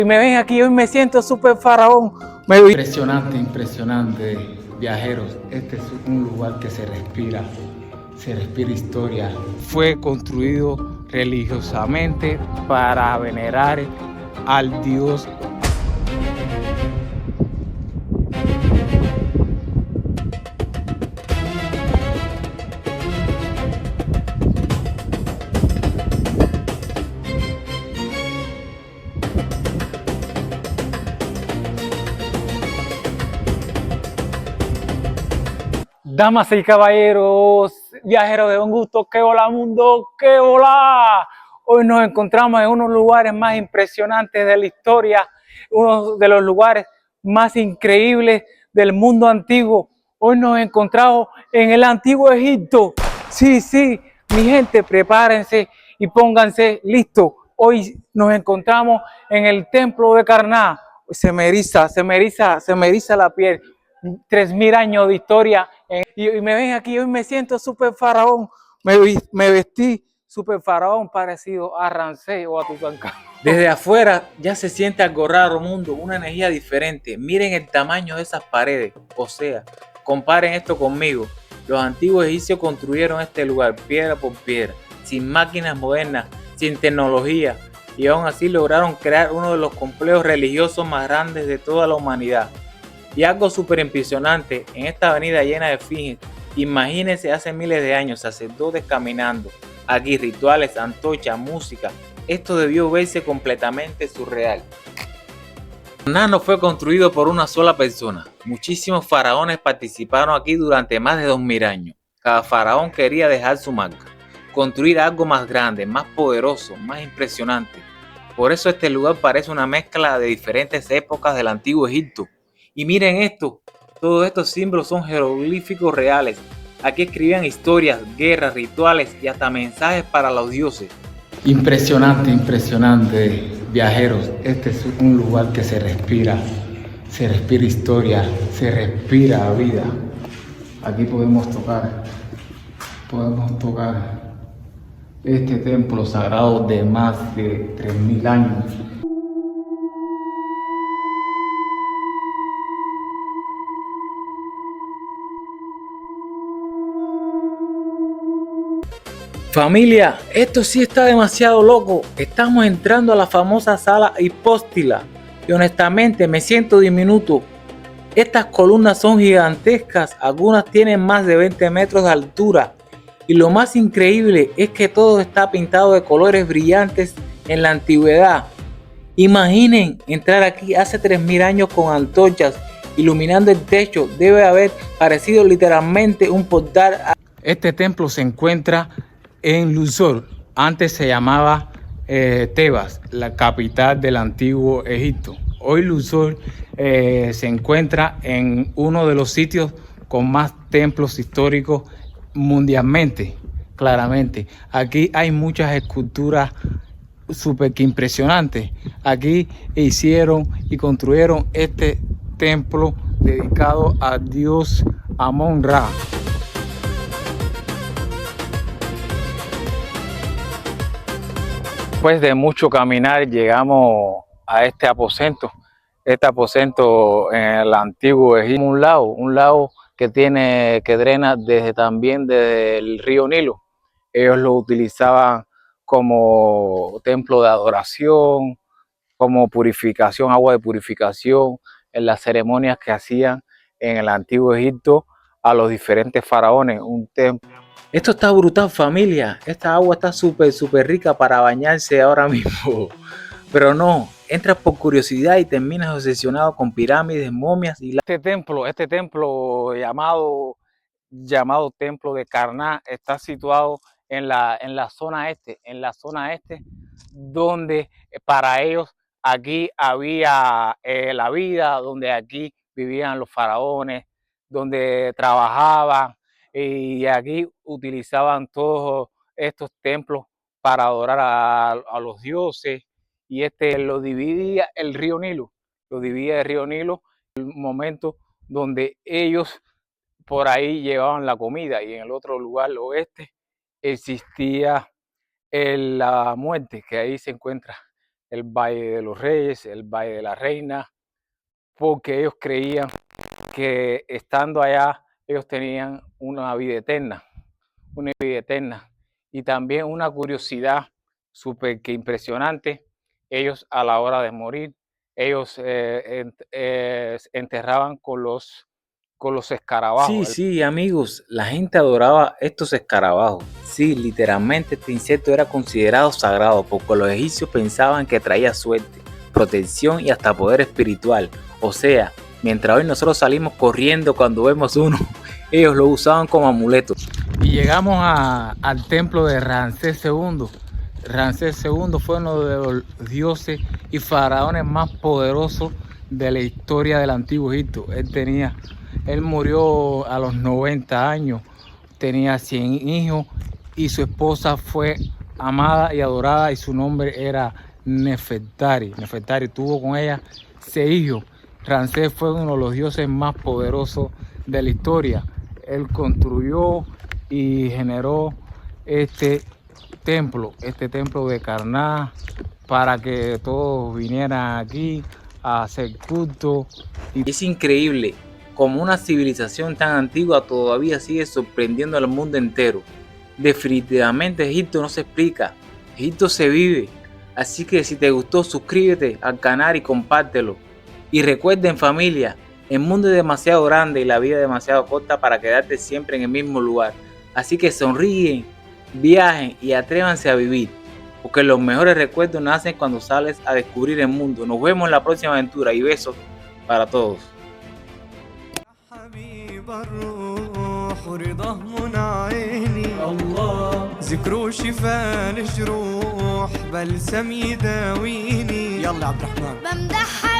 Y me ven aquí, hoy me siento súper faraón. Impresionante, impresionante, viajeros. Este es un lugar que se respira historia. Fue construido religiosamente para venerar al Dios. Damas y caballeros, viajeros de un gusto, que hola mundo, que hola. Hoy nos encontramos en unos lugares más impresionantes de la historia, uno de los lugares más increíbles del mundo antiguo. Hoy nos encontramos en el antiguo Egipto. Sí, mi gente, prepárense y pónganse listos. Hoy nos encontramos en el templo de Karnak. Se me eriza la piel. 3000 años de historia y me ven aquí, hoy me siento súper faraón, me vestí súper faraón parecido a Ramsés o a Tutankamón. Desde afuera ya se siente algo raro, mundo, una energía diferente. Miren el tamaño de esas paredes, o sea, comparen esto conmigo. Los antiguos egipcios construyeron este lugar piedra por piedra, sin máquinas modernas, sin tecnología, y aún así lograron crear uno de los complejos religiosos más grandes de toda la humanidad. Y algo súper impresionante, en esta avenida llena de esfinges, imagínense hace miles de años, sacerdotes caminando, aquí rituales, antorchas, música. Esto debió verse completamente surreal. Karnak no fue construido por una sola persona. Muchísimos faraones participaron aquí durante más de 2000 años. Cada faraón quería dejar su marca, construir algo más grande, más poderoso, más impresionante. Por eso este lugar parece una mezcla de diferentes épocas del antiguo Egipto. Y miren esto, todos estos símbolos son jeroglíficos reales. Aquí escribían historias, guerras, rituales y hasta mensajes para los dioses. Impresionante, impresionante, viajeros. Este es un lugar que se respira historia, se respira vida. Aquí podemos tocar este templo sagrado de más de 3000 años. Familia, esto sí está demasiado loco. Estamos entrando a la famosa sala hipóstila y honestamente me siento diminuto. Estas columnas son gigantescas, algunas tienen más de 20 metros de altura y lo más increíble es que todo está pintado de colores brillantes en la antigüedad. Imaginen entrar aquí hace 3000 años con antorchas iluminando el techo, debe haber parecido literalmente un portal. Este templo se encuentra en Luxor, antes se llamaba Tebas, la capital del antiguo Egipto. Hoy Luxor se encuentra en uno de los sitios con más templos históricos mundialmente, claramente. Aquí hay muchas esculturas súper impresionantes. Aquí hicieron y construyeron este templo dedicado al dios Amón-Ra. Después de mucho caminar llegamos a este aposento en el antiguo Egipto, un lago que drena también desde el río Nilo. Ellos lo utilizaban como templo de adoración, como purificación, agua de purificación en las ceremonias que hacían en el antiguo Egipto a los diferentes faraones. Un templo. Esto está brutal, familia. Esta agua está súper rica para bañarse ahora mismo. Pero no, entras por curiosidad y terminas obsesionado con pirámides, momias y este templo llamado Templo de Karnak está situado en la zona este, donde para ellos aquí había la vida, donde aquí vivían los faraones, donde trabajaban y aquí utilizaban todos estos templos para adorar a los dioses. Y lo dividía el río Nilo, el momento donde ellos por ahí llevaban la comida, y en el otro lugar, el oeste, existía la muerte, que ahí se encuentra el Valle de los Reyes, el Valle de la Reina, porque ellos creían que estando allá ellos tenían una vida eterna, y también una curiosidad súper que impresionante. Ellos a la hora de morir, ellos enterraban con los escarabajos. Sí, amigos, la gente adoraba estos escarabajos. Sí, literalmente este insecto era considerado sagrado porque los egipcios pensaban que traía suerte, protección y hasta poder espiritual. O sea, mientras hoy nosotros salimos corriendo cuando vemos uno, ellos lo usaban como amuleto. Y llegamos al templo de Ramsés II. Ramsés II fue uno de los dioses y faraones más poderosos de la historia del antiguo Egipto. Él murió a los 90 años, tenía 100 hijos y su esposa fue amada y adorada y su nombre era Nefertari. Nefertari tuvo con ella 6 hijos. Ramsés fue uno de los dioses más poderosos de la historia. Él construyó y generó este templo de Karnak para que todos vinieran aquí a hacer culto. Y es increíble como una civilización tan antigua todavía sigue sorprendiendo al mundo entero. Definitivamente Egipto no se explica, Egipto se vive. Así que si te gustó, suscríbete al canal y compártelo. Y recuerden, familia, el mundo es demasiado grande y la vida es demasiado corta para quedarte siempre en el mismo lugar. Así que sonríen, viajen y atrévanse a vivir, porque los mejores recuerdos nacen cuando sales a descubrir el mundo. Nos vemos en la próxima aventura y besos para todos. ذكره شفاء للجروح بلسم يداويني يلا عبد الرحمن بمدحها